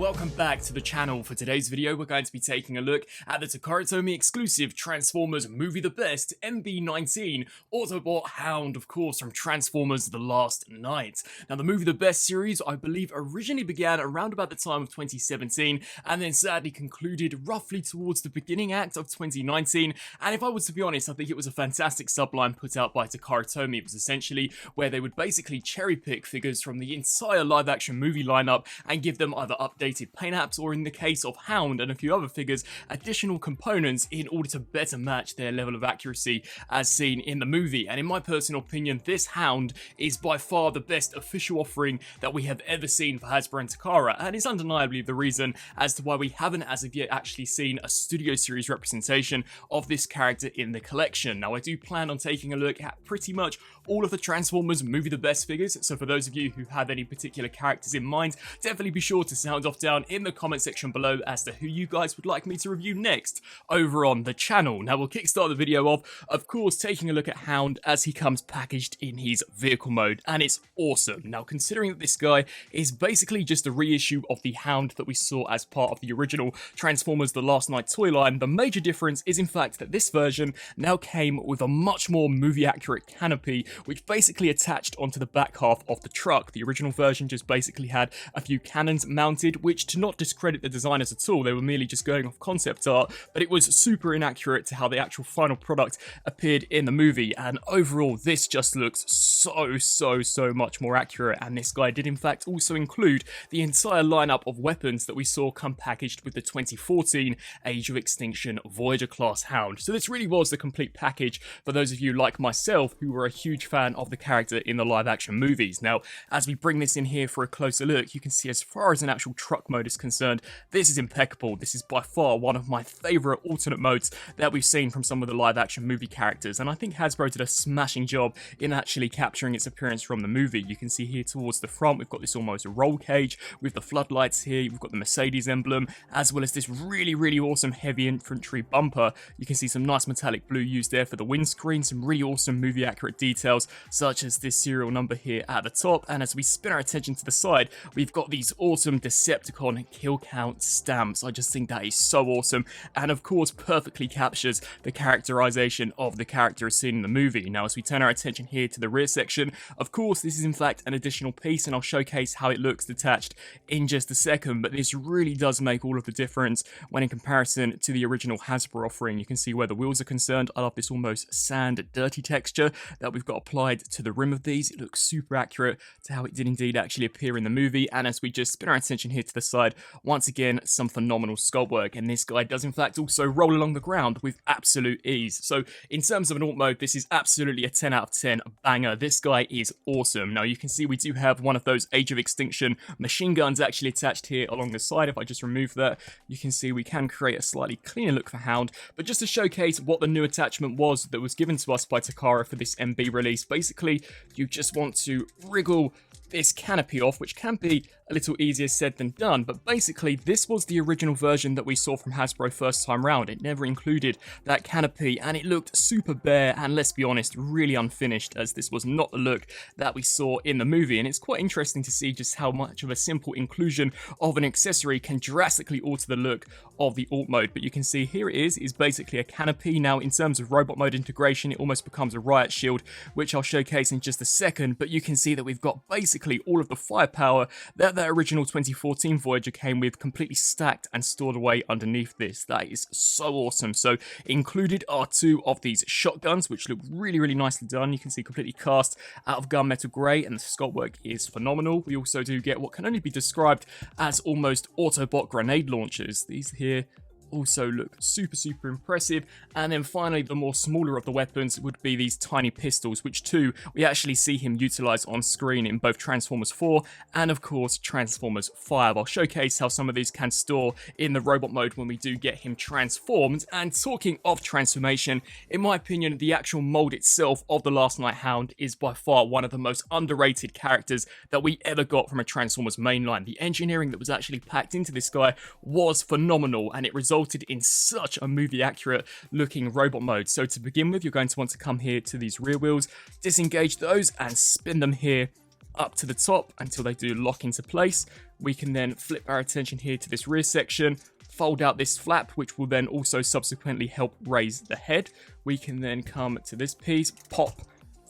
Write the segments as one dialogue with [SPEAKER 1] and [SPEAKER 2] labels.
[SPEAKER 1] welcome back to the channel. For today's video, we're going to be taking a look at the Takara Tomy exclusive Transformers movie The Best, MB-19, Autobot Hound, of course, from Transformers The Last Knight. Now, the movie The Best series, I believe, originally began around about the time of 2017, and then sadly concluded roughly towards the beginning act of 2019, and if I was to be honest, I think it was a fantastic subline put out by Takara Tomy. It was essentially where they would basically cherry pick figures from the entire live-action movie lineup and give them either updated paint apps or, in the case of Hound and a few other figures, additional components in order to better match their level of accuracy as seen in the movie. And in my personal opinion, this Hound is by far the best official offering that we have ever seen for Hasbro and Takara, and is undeniably the reason as to why we haven't as of yet actually seen a studio series representation of this character in the collection. Now, I do plan on taking a look at pretty much all of the Transformers movie The Best figures, so for those of you who have any particular characters in mind, definitely be sure to sound off down in the comment section below as to who you guys would like me to review next over on the channel. Now, we'll kickstart the video off, of course, taking a look at Hound as he comes packaged in his vehicle mode, and it's awesome. Now, considering that this guy is basically just a reissue of the Hound that we saw as part of the original Transformers The Last Knight toy line, the major difference is in fact that this version now came with a much more movie accurate canopy, which basically attached onto the back half of the truck. The original version just basically had a few cannons mounted, which, to not discredit the designers at all, they were merely just going off concept art, but it was super inaccurate to how the actual final product appeared in the movie. And overall, this just looks so much more accurate, and this guy did in fact also include the entire lineup of weapons that we saw come packaged with the 2014 Age of Extinction Voyager class Hound. So this really was the complete package for those of you like myself who were a huge fan of the character in the live action movies. Now, as we bring this in here for a closer look, you can see as far as an actual truck mode is concerned, this is impeccable. This is by far one of my favourite alternate modes that we've seen from some of the live action movie characters, and I think Hasbro did a smashing job in actually capturing its appearance from the movie. You can see here towards the front, we've got this almost roll cage with the floodlights here, we've got the Mercedes emblem, as well as this really awesome heavy infantry bumper. You can see some nice metallic blue used there for the windscreen, some really awesome movie accurate details, such as this serial number here at the top, and as we spin our attention to the side, we've got these awesome Decepticon kill count stamps. I just think that is so awesome, and of course perfectly captures the characterization of the character as seen in the movie. Now, as we turn our attention here to the rear section, of course this is in fact an additional piece, and I'll showcase how it looks detached in just a second, but this really does make all of the difference when in comparison to the original Hasbro offering. You can see where the wheels are concerned, I love this almost sand dirty texture that we've got applied to the rim of these. It looks super accurate to how it did indeed actually appear in the movie, and as we just spin our attention here to the side, once again some phenomenal sculpt work, and this guy does in fact also roll along the ground with absolute ease. So in terms of an alt mode, this is absolutely a 10 out of 10 banger. This guy is awesome. Now, you can see we do have one of those Age of Extinction machine guns actually attached here along the side. If I just remove that, you can see we can create a slightly cleaner look for Hound, but just to showcase what the new attachment was that was given to us by Takara for this MB release, basically you just want to wriggle this canopy off, which can be a little easier said than done, but basically this was the original version that we saw from Hasbro first time round. It never included that canopy, and it looked super bare and, let's be honest, really unfinished, as this was not the look that we saw in the movie. And it's quite interesting to see just how much of a simple inclusion of an accessory can drastically alter the look of the alt mode. But you can see here it is basically a canopy. Now, in terms of robot mode integration, it almost becomes a riot shield, which I'll showcase in just a second, but you can see that we've got basically all of the firepower that original 2014 Voyager came with completely stacked and stored away underneath this. That is so awesome. So included are two of these shotguns, which look really nicely done. You can see completely cast out of gunmetal grey, and the sculpt work is phenomenal. We also do get what can only be described as almost Autobot grenade launchers. These here also look super impressive. And then finally, the more smaller of the weapons would be these tiny pistols, which too we actually see him utilize on screen in both Transformers 4 and of course Transformers 5. I'll showcase how some of these can store in the robot mode when we do get him transformed. And talking of transformation, in my opinion, the actual mold itself of the Last Knight Hound is by far one of the most underrated characters that we ever got from a Transformers mainline. The engineering that was actually packed into this guy was phenomenal, and it resulted in such a movie accurate looking robot mode. So to begin with, you're going to want to come here to these rear wheels, disengage those and spin them here up to the top until they do lock into place. We can then flip our attention here to this rear section, fold out this flap, which will then also subsequently help raise the head. We can then come to this piece, pop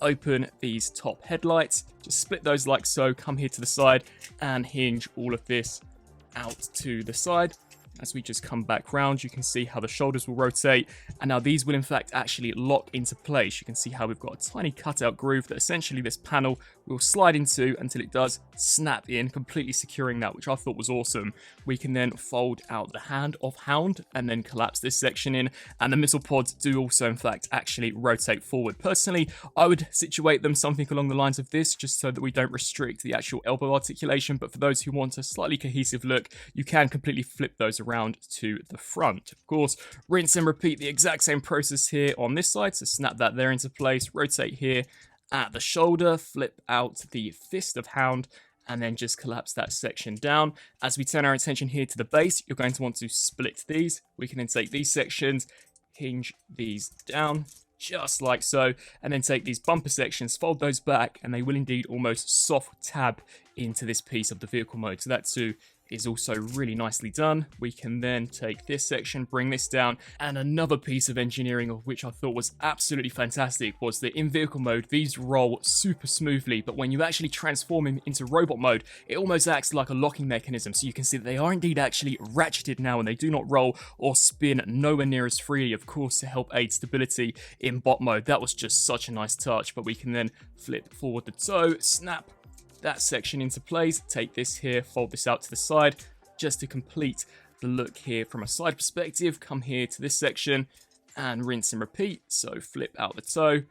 [SPEAKER 1] open these top headlights, just split those like so, come here to the side and hinge all of this out to the side. As we just come back round, you can see how the shoulders will rotate, and now these will in fact actually lock into place. You can see how we've got a tiny cutout groove that essentially this panel will slide into until it does snap in, completely securing that, which I thought was awesome. We can then fold out the hand of Hound and then collapse this section in, and the missile pods do also in fact actually rotate forward. Personally, I would situate them something along the lines of this, just so that we don't restrict the actual elbow articulation, but for those who want a slightly cohesive look, you can completely flip those around to the front. Of course, rinse and repeat the exact same process here on this side, so snap that there into place, rotate here at the shoulder, flip out the fist of Hound, and then just collapse that section down. As we turn our attention here to the base, you're going to want to split these. We can then take these sections, hinge these down, just like so, and then take these bumper sections, fold those back, and they will indeed almost soft tab into this piece of the vehicle mode. So that too is also really nicely done. We can then take this section, bring this down, and another piece of engineering of which I thought was absolutely fantastic was that in vehicle mode, these roll super smoothly, but when you actually transform him into robot mode, it almost acts like a locking mechanism. So you can see that they are indeed actually ratcheted now, and they do not roll or spin nowhere near as freely, of course, to help aid stability in bot mode. That was just such a nice touch. But we can then flip forward the toe, snap that section into place, take this here, fold this out to the side, just to complete the look here from a side perspective. Come here to this section and rinse and repeat. So flip out the toe,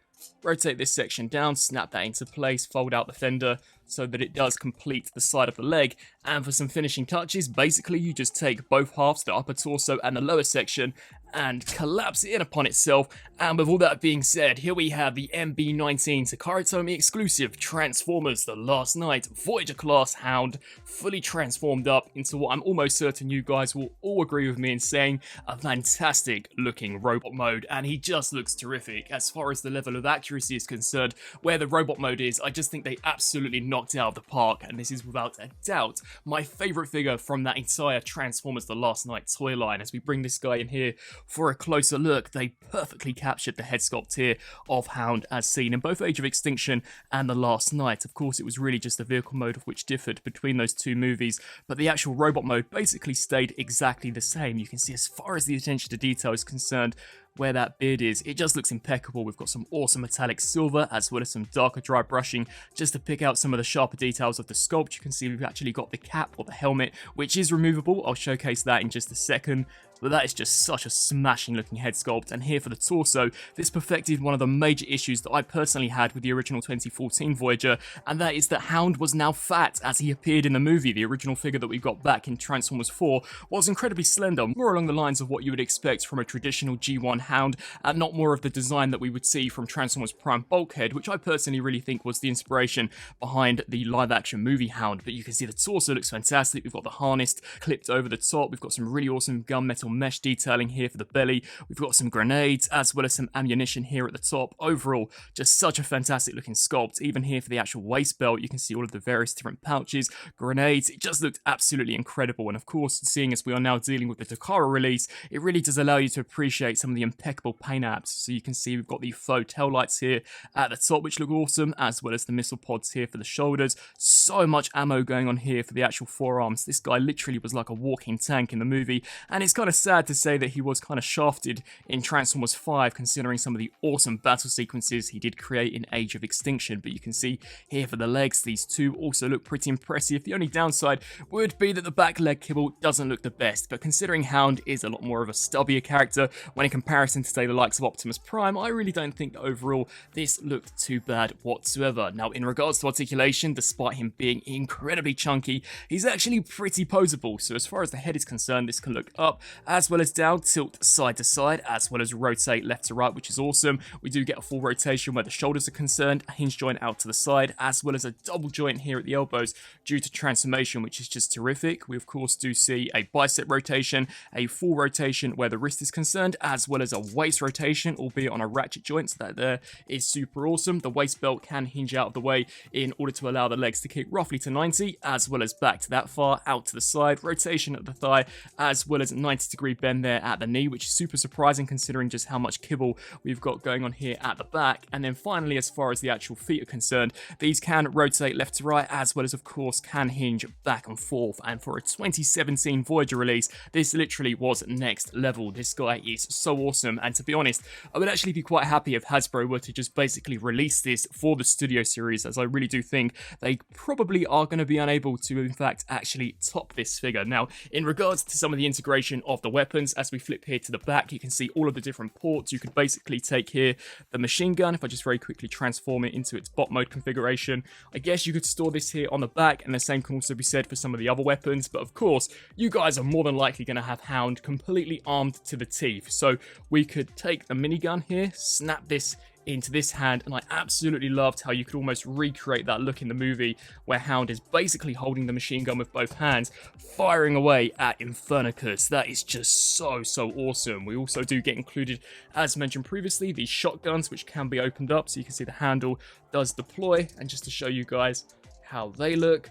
[SPEAKER 1] rotate this section down, snap that into place, fold out the fender so that it does complete the side of the leg. And for some finishing touches, basically you just take both halves, the upper torso and the lower section, and collapse it in upon itself. And with all that being said, here we have the MB-19 Takara Tomy exclusive Transformers The Last Knight Voyager class Hound, fully transformed up into what I'm almost certain you guys will all agree with me in saying a fantastic looking robot mode. And he just looks terrific. As far as the level of accuracy is concerned, where the robot mode is, I just think they absolutely knocked it out of the park, and this is without a doubt my favourite figure from that entire Transformers The Last Knight toy line. As we bring this guy in here for a closer look, they perfectly captured the head sculpt here of Hound as seen in both Age of Extinction and The Last Knight. Of course, it was really just the vehicle mode of which differed between those two movies, but the actual robot mode basically stayed exactly the same. You can see as far as the attention to detail is concerned, where that beard is, it just looks impeccable. We've got some awesome metallic silver as well as some darker dry brushing just to pick out some of the sharper details of the sculpt. You can see we've actually got the cap or the helmet, which is removable. I'll showcase that in just a second. But that is just such a smashing looking head sculpt. And here for the torso, this perfected one of the major issues that I personally had with the original 2014 Voyager, and that is that Hound was now fat as he appeared in the movie. The original figure that we got back in Transformers 4 was incredibly slender, more along the lines of what you would expect from a traditional G1 Hound, and not more of the design that we would see from Transformers Prime Bulkhead, which I personally really think was the inspiration behind the live action movie Hound. But you can see the torso looks fantastic. We've got the harness clipped over the top. We've got some really awesome gunmetal mesh detailing here for the belly. We've got some grenades as well as some ammunition here at the top. Overall, just such a fantastic looking sculpt. Even here for the actual waist belt, you can see all of the various different pouches, grenades. It just looked absolutely incredible. And of course, seeing as we are now dealing with the Takara release, it really does allow you to appreciate some of the impeccable paint apps. So you can see we've got the faux tail lights here at the top, which look awesome, as well as the missile pods here for the shoulders. So much ammo going on here for the actual forearms. This guy literally was like a walking tank in the movie, and it's kind of sad to say that he was kind of shafted in Transformers 5, considering some of the awesome battle sequences he did create in Age of Extinction. But you can see here for the legs, these two also look pretty impressive. The only downside would be that the back leg kibble doesn't look the best, but considering Hound is a lot more of a stubbier character when in comparison to say the likes of Optimus Prime, I really don't think that overall this looked too bad whatsoever. Now in regards to articulation, despite him being incredibly chunky, he's actually pretty poseable. So as far as the head is concerned, this can look up as well as down, tilt side to side, as well as rotate left to right, which is awesome. We do get a full rotation where the shoulders are concerned, a hinge joint out to the side, as well as a double joint here at the elbows due to transformation, which is just terrific. We of course do see a bicep rotation, a full rotation where the wrist is concerned, as well as a waist rotation, albeit on a ratchet joint, so that there is super awesome. The waist belt can hinge out of the way in order to allow the legs to kick roughly to 90, as well as back to that far, out to the side, rotation at the thigh, as well as a 90-degree bend there at the knee, which is super surprising considering just how much kibble we've got going on here at the back. And then finally, as far as the actual feet are concerned, these can rotate left to right, as well as of course can hinge back and forth. And for a 2017 Voyager release, this literally was next level. This guy is so awesome, and to be honest, I would actually be quite happy if Hasbro were to just basically release this for the Studio Series, as I really do think they probably are going to be unable to in fact actually top this figure. Now, in regards to some of the integration of the weapons, as we flip here to the back, you can see all of the different ports. You could basically take here the machine gun. If I just very quickly transform it into its bot mode configuration, I guess you could store this here on the back, and the same can also be said for some of the other weapons. But of course, you guys are more than likely going to have Hound completely armed to the teeth, so we could take the minigun here, snap this into this hand, and I absolutely loved how you could almost recreate that look in the movie where Hound is basically holding the machine gun with both hands, firing away at Infernicus. That is just so awesome. We also do get included, as mentioned previously, these shotguns, which can be opened up, so you can see the handle does deploy. And just to show you guys how they look,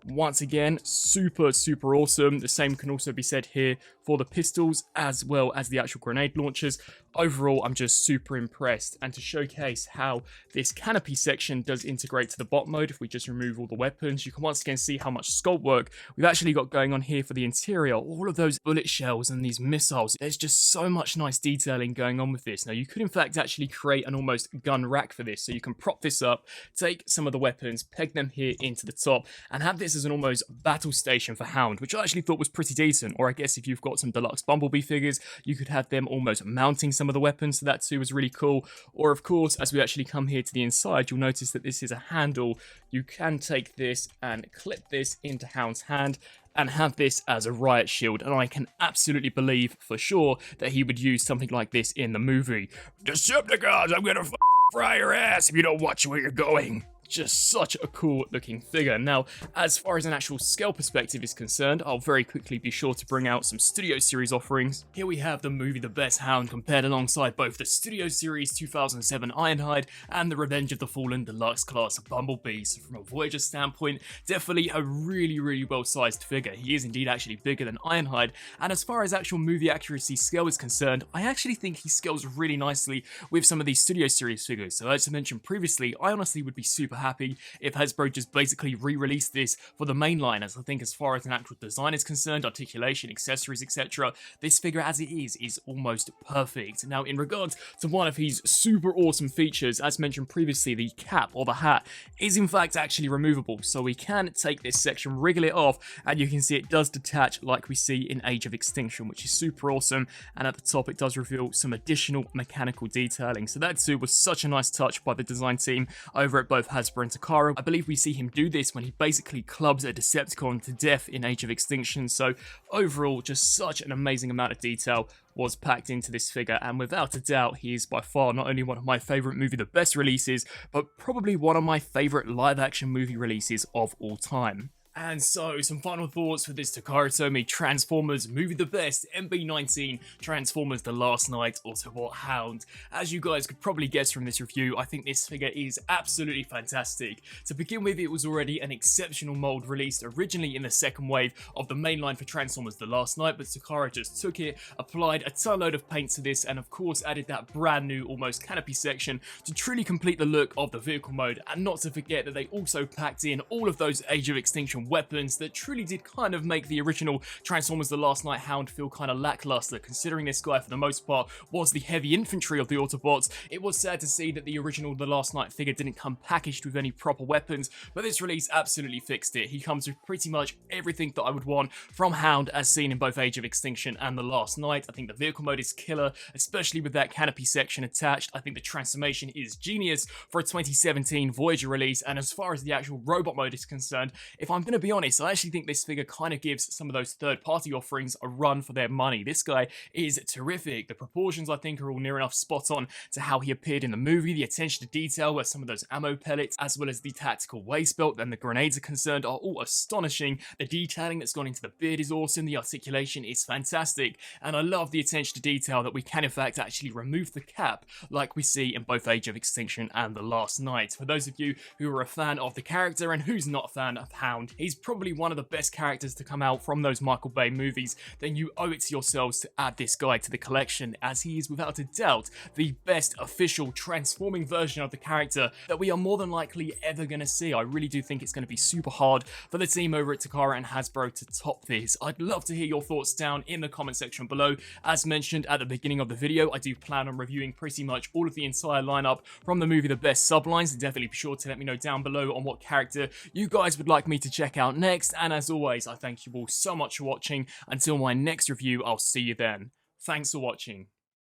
[SPEAKER 1] once again, super awesome. The same can also be said here for the pistols, as well as the actual grenade launchers. Overall, I'm just super impressed. And to showcase how this canopy section does integrate to the bot mode, if we just remove all the weapons, you can once again see how much sculpt work we've actually got going on here for the interior. All of those bullet shells and these missiles, there's just so much nice detailing going on with this. Now, you could in fact actually create an almost gun rack for this, so you can prop this up, take some of the weapons, peg them here into the top, and have this as an almost battle station for Hound, which I actually thought was pretty decent. Or I guess if you've got some deluxe Bumblebee figures, you could have them almost mounting some of the weapons, so that too was really cool. Or of course, as we actually come here to the inside, you'll notice that this is a handle. You can take this and clip this into Hound's hand and have this as a riot shield, and I can absolutely believe for sure that he would use something like this in the movie. Decepticons, I'm gonna fry your ass if you don't watch where you're going. Just such a cool looking figure. Now, as far as an actual scale perspective is concerned, I'll very quickly be sure to bring out some Studio Series offerings. Here we have the movie The Best Hound compared alongside both the Studio Series 2007 Ironhide and the Revenge of the Fallen Deluxe Class Bumblebee. So from a Voyager standpoint, definitely a really well sized figure. He is indeed actually bigger than Ironhide, and as far as actual movie accuracy scale is concerned, I actually think he scales really nicely with some of these Studio Series figures. So as I mentioned previously, I honestly would be super happy if Hasbro just basically re-released this for the main line, as I think as far as an actual design is concerned, articulation, accessories, etc., this figure as it is almost perfect. Now, in regards to one of his super awesome features, as mentioned previously, the cap or the hat is in fact actually removable, so we can take this section, wriggle it off, and you can see it does detach like we see in Age of Extinction, which is super awesome. And at the top it does reveal some additional mechanical detailing, so that too was such a nice touch by the design team over at both Hasbro and Takara. I believe we see him do this when he basically clubs a Decepticon to death in Age of Extinction, so overall just such an amazing amount of detail was packed into this figure, and without a doubt he is by far not only one of my favourite movie The Best releases, but probably one of my favourite live action movie releases of all time. And so, some final thoughts for this Takara Tomy Transformers Movie The Best MB-19 Transformers The Last Night Autobot Hound. As you guys could probably guess from this review, I think this figure is absolutely fantastic. To begin with, it was already an exceptional mold released originally in the second wave of the mainline for Transformers The Last Night, but Takara just took it, applied a ton load of paint to this, and of course added that brand new almost canopy section to truly complete the look of the vehicle mode. And not to forget that they also packed in all of those Age of Extinction weapons that truly did kind of make the original Transformers The Last Night Hound feel kind of lackluster, considering this guy for the most part was the heavy infantry of the Autobots. It was sad to see that the original The Last Night figure didn't come packaged with any proper weapons, but this release absolutely fixed it. He comes with pretty much everything that I would want from Hound as seen in both Age of Extinction and The Last Night. I think the vehicle mode is killer, especially with that canopy section attached. I think the transformation is genius for a 2017 Voyager release, and as far as the actual robot mode is concerned, if I'm going gonna be honest, I actually think this figure kind of gives some of those third-party offerings a run for their money. This guy is terrific. The proportions, I think, are all near enough spot on to how he appeared in the movie. The attention to detail where some of those ammo pellets, as well as the tactical waist belt and the grenades are concerned, are all astonishing. The detailing that's gone into the beard is awesome. The articulation is fantastic. And I love the attention to detail that we can, in fact, actually remove the cap like we see in both Age of Extinction and The Last Knight. For those of you who are a fan of the character and who's not a fan of Hound, he's probably one of the best characters to come out from those Michael Bay movies. Then you owe it to yourselves to add this guy to the collection, as he is without a doubt the best official transforming version of the character that we are more than likely ever going to see. I really do think it's going to be super hard for the team over at Takara and Hasbro to top this. I'd love to hear your thoughts down in the comment section below. As mentioned at the beginning of the video, I do plan on reviewing pretty much all of the entire lineup from the movie The Best sublines. Definitely be sure to let me know down below on what character you guys would like me to check out next. And as always, I thank you all so much for watching. Until my next review, I'll see you then. Thanks for watching.